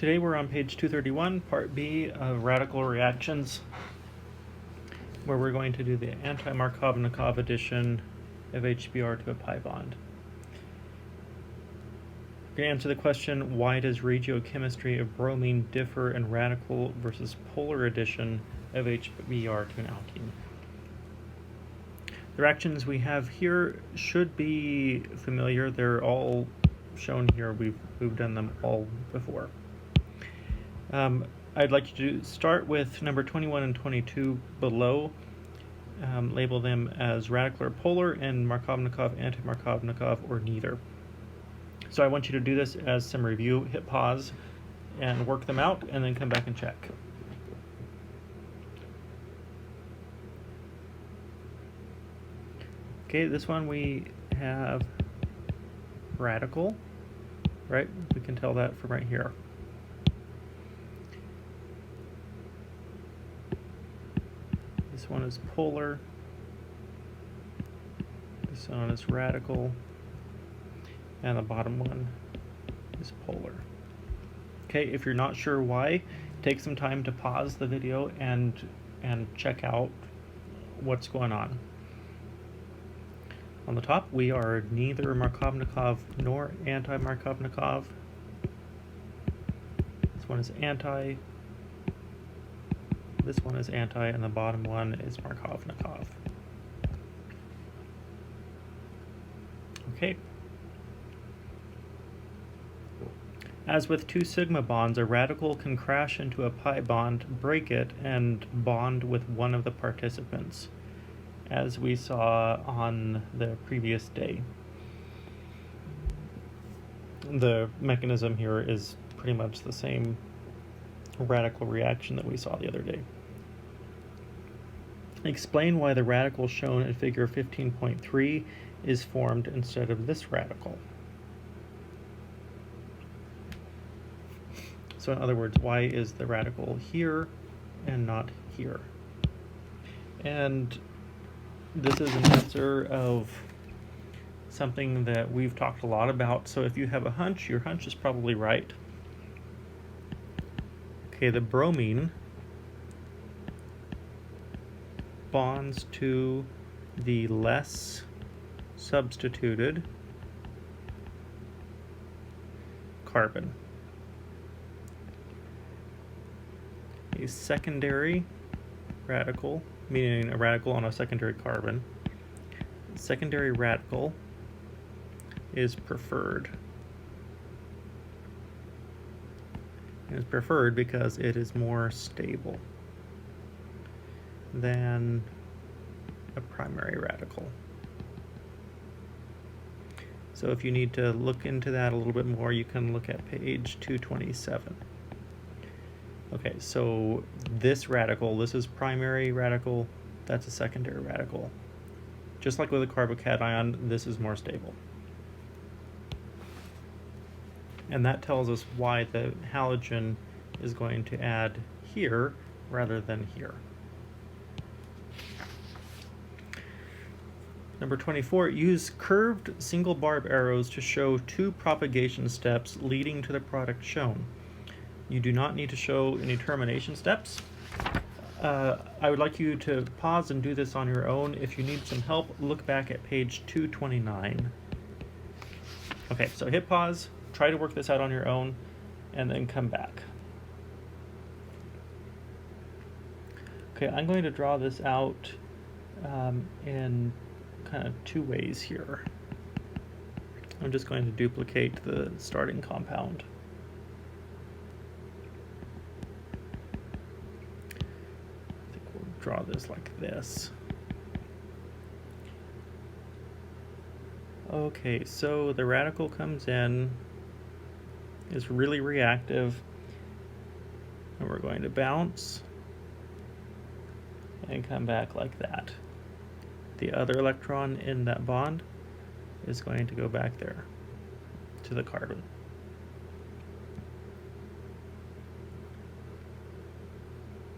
Today we're on page 231, part B of radical reactions, where we're going to do the anti-Markovnikov addition of HBr to a pi bond. We're going to answer the question, why does regiochemistry of bromine differ in radical versus polar addition of HBr to an alkene? The reactions we have here should be familiar. They're all shown here. We've done them all before. I'd like you to start with number 21 and 22 below. Label them as radical or polar, and Markovnikov, anti-Markovnikov, or neither. So I want you to do this as some review. Hit pause and work them out, and then come back and check. Okay, this one we have radical, right? We can tell that from right here. This one is polar. This one is radical. And the bottom one is polar. Okay, if you're not sure why, take some time to pause the video and check out what's going on. On the top, we are neither Markovnikov nor anti-Markovnikov. This one is anti. This one is anti, and the bottom one is Markovnikov. Okay. As with two sigma bonds, a radical can crash into a pi bond, break it, and bond with one of the participants, as we saw on the previous day. The mechanism here is pretty much the same radical reaction that we saw the other day. Explain why the radical shown in figure 15.3 is formed instead of this radical. So in other words, why is the radical here and not here? And this is an answer of something that we've talked a lot about. So if you have a hunch, your hunch is probably right. Okay, the bromine bonds to the less substituted carbon. A secondary radical, meaning a radical on a secondary carbon, secondary radical is preferred. It is preferred because it is more stable than a primary radical. So if you need to look into that a little bit more, you can look at page 227. Okay, so this radical, this is primary radical, that's a secondary radical. Just like with a carbocation, this is more stable. And that tells us why the halogen is going to add here rather than here. Number 24, use curved single barb arrows to show two propagation steps leading to the product shown. You do not need to show any termination steps. I would like you to pause and do this on your own. If you need some help, look back at page 229. Okay, so hit pause, try to work this out on your own, and then come back. Okay, I'm going to draw this out in kind of two ways here. I'm just going to duplicate the starting compound. I think we'll draw this like this. Okay, so the radical comes in, is really reactive, and we're going to bounce and come back like that. The other electron in that bond is going to go back there to the carbon.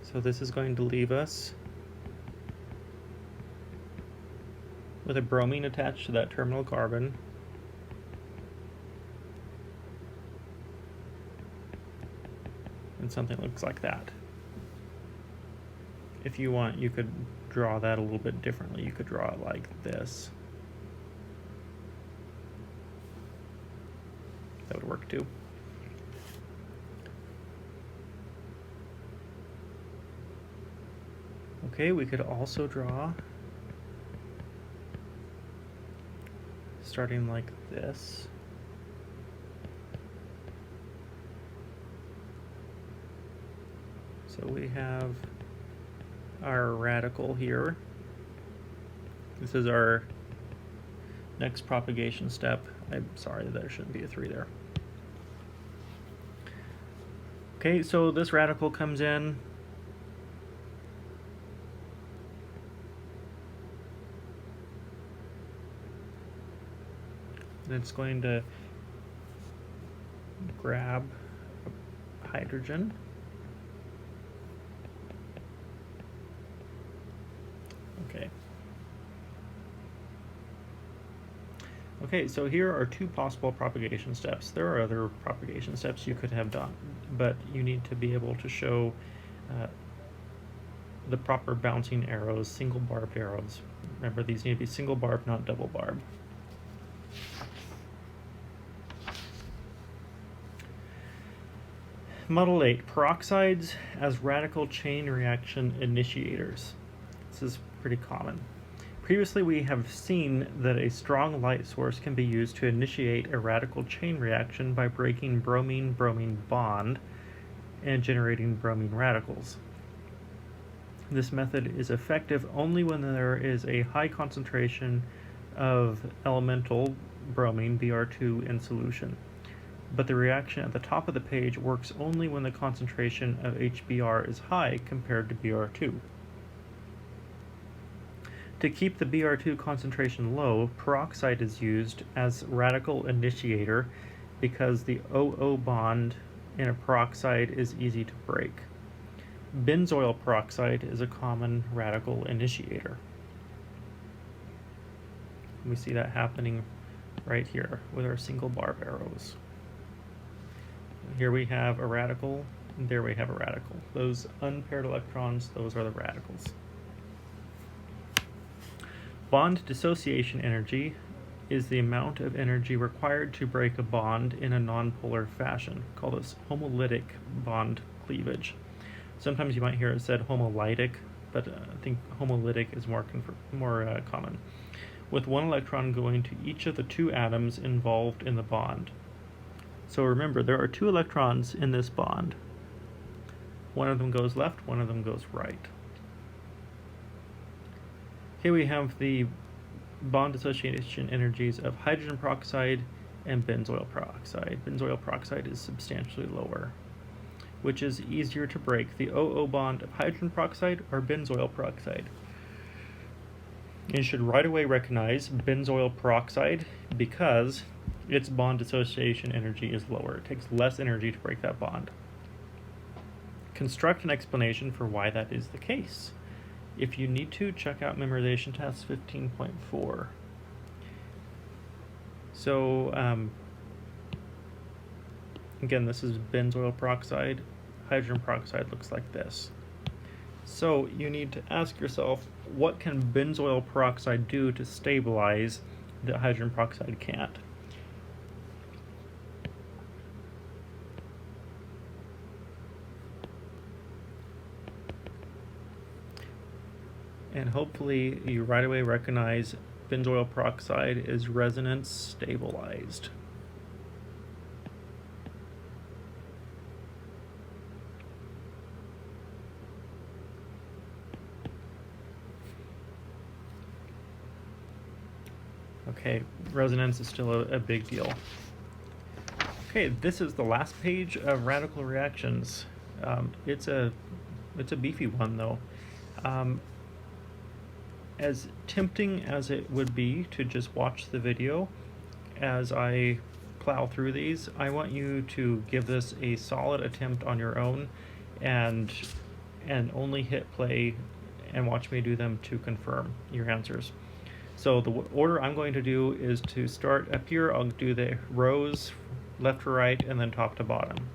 So this is going to leave us with a bromine attached to that terminal carbon. And something looks like that. If you want, you could draw that a little bit differently. You could draw it like this. That would work too. Okay, we could also draw starting like this. So we have our radical here. This is our next propagation step. I'm sorry, there shouldn't be a 3 there. Okay, so this radical comes in. And it's going to grab hydrogen. Okay. Okay, so here are 2 possible propagation steps. There are other propagation steps you could have done, but you need to be able to show the proper bouncing arrows, single barbed arrows. Remember, these need to be single barb, not double barb. Model 8, peroxides as radical chain reaction initiators. This is pretty common. Previously, we have seen that a strong light source can be used to initiate a radical chain reaction by breaking bromine-bromine bond and generating bromine radicals. This method is effective only when there is a high concentration of elemental bromine, Br2, in solution. But the reaction at the top of the page works only when the concentration of HBr is high compared to Br2. To keep the Br2 concentration low, peroxide is used as radical initiator because the OO bond in a peroxide is easy to break. Benzoyl peroxide is a common radical initiator. We see that happening right here with our single barb arrows. Here we have a radical, and there we have a radical. Those unpaired electrons, those are the radicals. Bond dissociation energy is the amount of energy required to break a bond in a nonpolar fashion. Call this homolytic bond cleavage. Sometimes you might hear it said homolytic, but I think homolytic is more common. With 1 electron going to each of the 2 atoms involved in the bond. So remember, there are 2 electrons in this bond. One of them goes left, one of them goes right. Here we have the bond dissociation energies of hydrogen peroxide and benzoyl peroxide. Benzoyl peroxide is substantially lower. Which is easier to break, the OO bond of hydrogen peroxide or benzoyl peroxide? You should right away recognize benzoyl peroxide because its bond dissociation energy is lower. It takes less energy to break that bond. Construct an explanation for why that is the case. If you need to, check out Memorization Test 15.4. So, again, this is benzoyl peroxide. Hydrogen peroxide looks like this. So you need to ask yourself, what can benzoyl peroxide do to stabilize that hydrogen peroxide can't? And hopefully you right away recognize benzoyl peroxide is resonance stabilized. Okay, resonance is still a big deal. Okay, this is the last page of radical reactions. It's a beefy one though. As tempting as it would be to just watch the video as I plow through these, I want you to give this a solid attempt on your own and only hit play and watch me do them to confirm your answers. So the order I'm going to do is to start up here. I'll do the rows left to right and then top to bottom.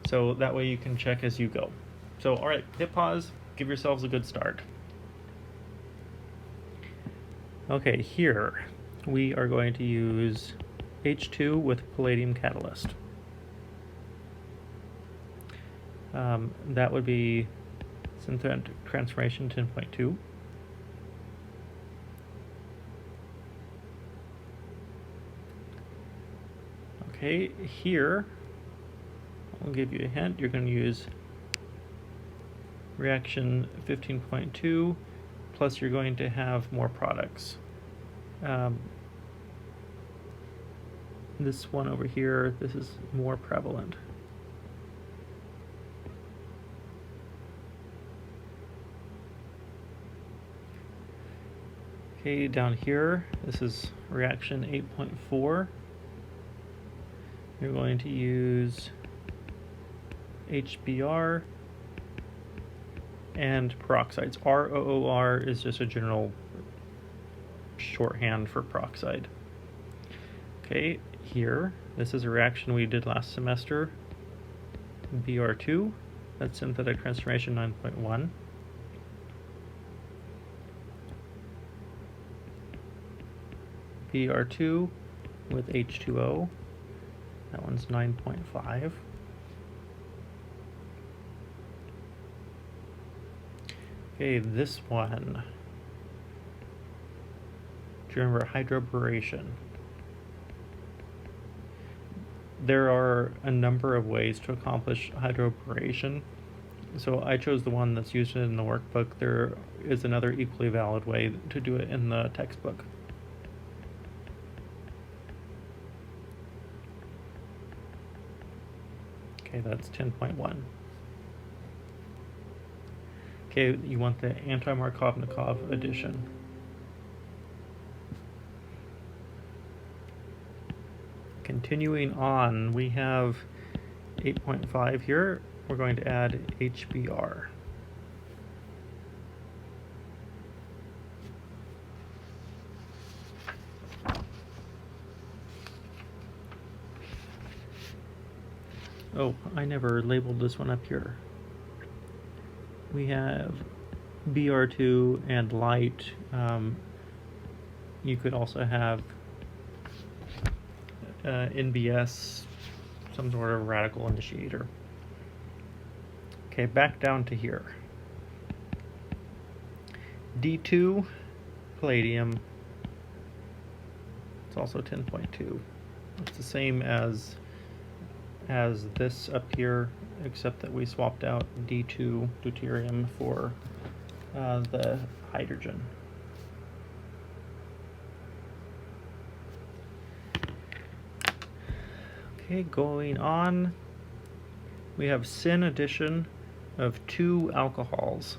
So that way you can check as you go. So, all right, hit pause, give yourselves a good start. Okay, here we are going to use H2 with palladium catalyst. That would be synthetic transformation 10.2. Okay, here I'll give you a hint. You're going to use reaction 15.2, plus you're going to have more products. This one over here, this is more prevalent. Okay, down here, this is reaction 8.4. You're going to use HBr and peroxides. ROOR is just a general shorthand for peroxide. Okay, here, this is a reaction we did last semester. Br2, that's synthetic transformation 9.1. Br2 with H2O, that one's 9.5. Okay, this one. Do you remember hydroboration? There are a number of ways to accomplish hydroboration. So I chose the one that's used in the workbook. There is another equally valid way to do it in the textbook. Okay, that's 10.1. Okay, you want the anti-Markovnikov addition. Continuing on, we have 8.5 here. We're going to add HBr. Oh, I never labeled this one up here. We have Br2 and light. You could also have NBS, some sort of radical initiator. Okay, back down to here. D2, palladium. It's also 10.2. It's the same as this up here, except that we swapped out D2 deuterium for the hydrogen. Okay, going on, we have syn addition of 2 alcohols,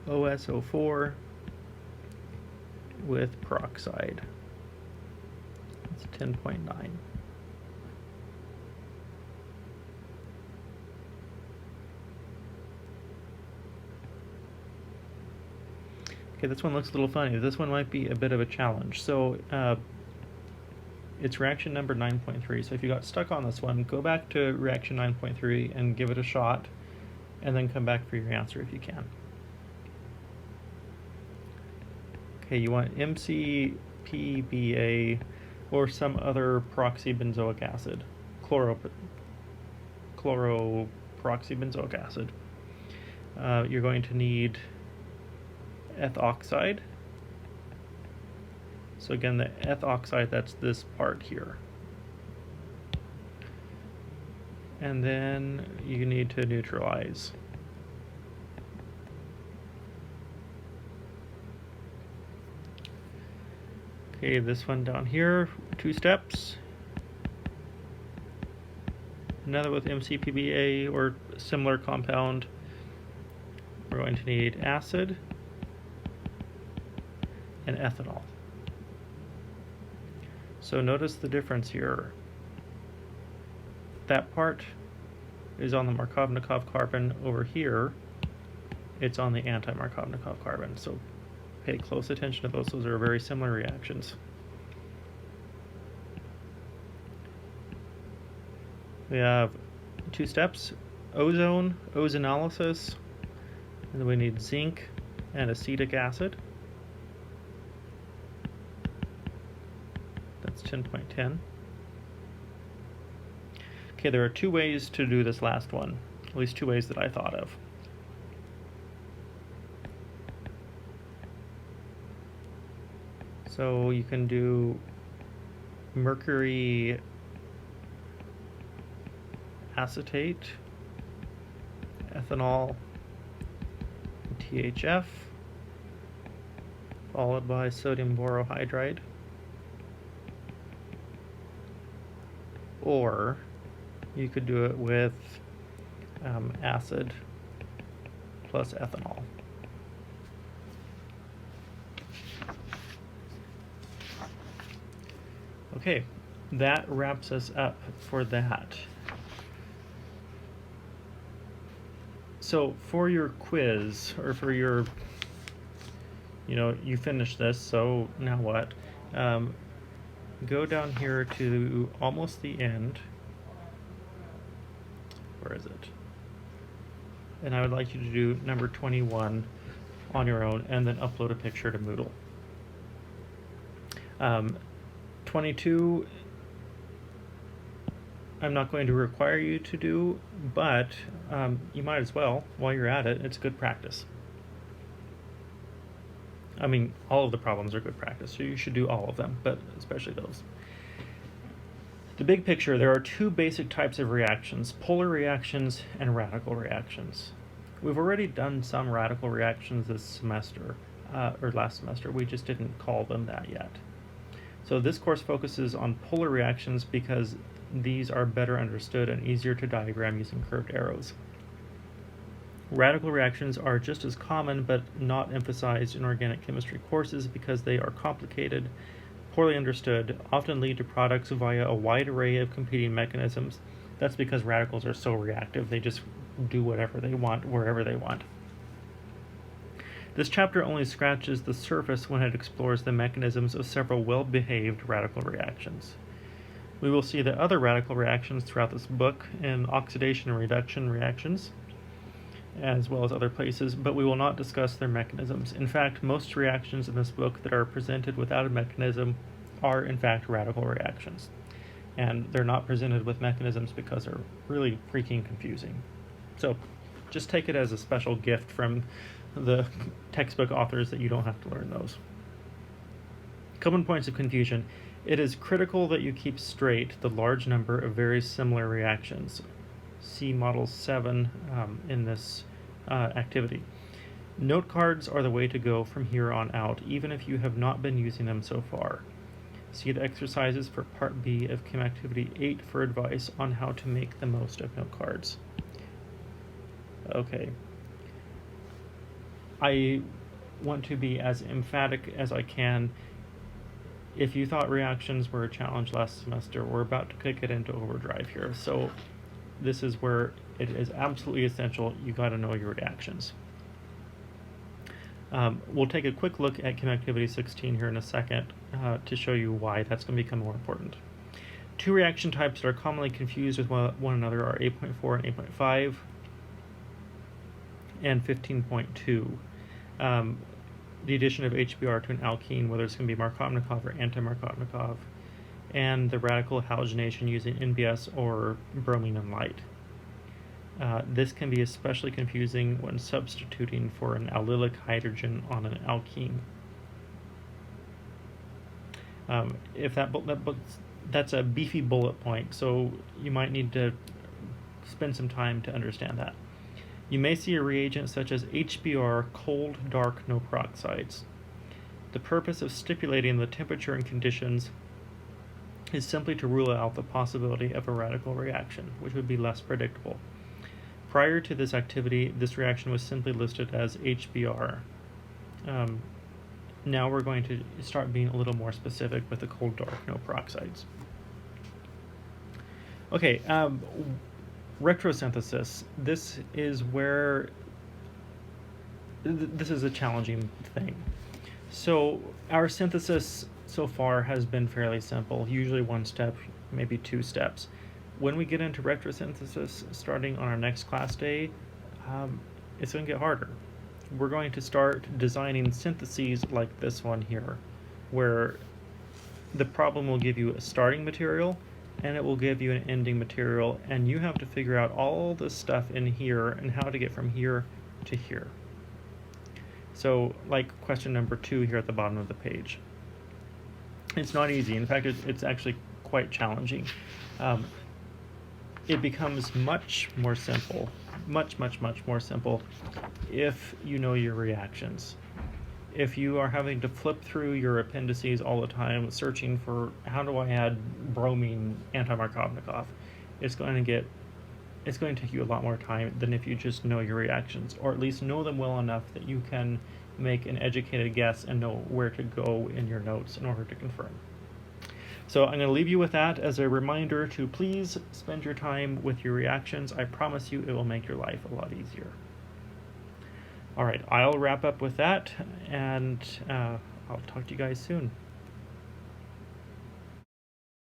OSO4 with peroxide. It's 10.9. Okay, this one looks a little funny. This one might be a bit of a challenge. So it's reaction number 9.3. So if you got stuck on this one, go back to reaction 9.3 and give it a shot, and then come back for your answer if you can. Okay, you want MCPBA or some other peroxybenzoic acid, chloroperoxybenzoic acid. You're going to need ethoxide. So again, the ethoxide, that's this part here. And then you need to neutralize. Okay, this one down here, 2 steps. Another with MCPBA or similar compound. We're going to need acid and ethanol. So notice the difference here. That part is on the Markovnikov carbon. Over here, it's on the anti-Markovnikov carbon. So pay close attention to those. Those are very similar reactions. We have 2 steps: ozone, ozonolysis, and then we need zinc and acetic acid. That's 10.10. Okay, there are 2 ways to do this last one, at least 2 ways that I thought of. So you can do mercury acetate, ethanol, THF, followed by sodium borohydride. Or you could do it with acid plus ethanol. Okay, that wraps us up for that. So for your quiz, or for your, you finished this, so now what? Go down here to almost the end. Where is it? And I would like you to do number 21 on your own, and then upload a picture to Moodle. 22, I'm not going to require you to do, but you might as well while you're at it. It's good practice. I mean, all of the problems are good practice, so you should do all of them, but especially those. The big picture, there are 2 basic types of reactions: polar reactions and radical reactions. We've already done some radical reactions this semester, or last semester. We just didn't call them that yet. So this course focuses on polar reactions because these are better understood and easier to diagram using curved arrows. Radical reactions are just as common but not emphasized in organic chemistry courses because they are complicated, poorly understood, often lead to products via a wide array of competing mechanisms. That's because radicals are so reactive, they just do whatever they want, wherever they want. This chapter only scratches the surface when it explores the mechanisms of several well-behaved radical reactions. We will see the other radical reactions throughout this book in oxidation and reduction reactions, as well as other places, but we will not discuss their mechanisms. In fact, most reactions in this book that are presented without a mechanism are in fact radical reactions. And they're not presented with mechanisms because they're really freaking confusing. So just take it as a special gift from the textbook authors that you don't have to learn those. Common points of confusion. It is critical that you keep straight the large number of very similar reactions. See Model 7 in this activity. Note cards are the way to go from here on out, even if you have not been using them so far. See the exercises for Part B of Chem Activity 8 for advice on how to make the most of note cards. Okay. I want to be as emphatic as I can. If you thought reactions were a challenge last semester, we're about to kick it into overdrive here. So this is where it is absolutely essential you got to know your reactions. We'll take a quick look at Chem Activity 16 here in a second to show you why that's going to become more important. 2 reaction types that are commonly confused with one another are 8.4 and 8.5 and 15.2. The addition of HBr to an alkene, whether it's going to be Markovnikov or anti-Markovnikov, and the radical halogenation using NBS or bromine and light. This can be especially confusing when substituting for an allylic hydrogen on an alkene. That's a beefy bullet point, so you might need to spend some time to understand that. You may see a reagent such as HBr cold, dark, no peroxides. The purpose of stipulating the temperature and conditions is simply to rule out the possibility of a radical reaction, which would be less predictable. Prior to this activity, this reaction was simply listed as HBr. Now we're going to start being a little more specific with the cold, dark, no peroxides. Okay, retrosynthesis. This is where this is a challenging thing. So our synthesis so far has been fairly simple, usually 1 step, maybe 2 steps. when we get into retrosynthesis starting on our next class day, it's going to get harder. We're going to start designing syntheses like this one here, where the problem will give you a starting material and it will give you an ending material, and you have to figure out all this stuff in here and how to get from here to here. So like question number 2 here at the bottom of the page. It's not easy. In fact, it's actually quite challenging. It becomes much more simple, much more simple if you know your reactions. If you are having to flip through your appendices all the time searching for how do I add bromine anti-Markovnikov, it's going to take you a lot more time than if you just know your reactions, or at least know them well enough that you can make an educated guess and know where to go in your notes in order to confirm. So I'm going to leave you with that as a reminder to please spend your time with your reactions. I promise you it will make your life a lot easier. All right, I'll wrap up with that, and I'll talk to you guys soon.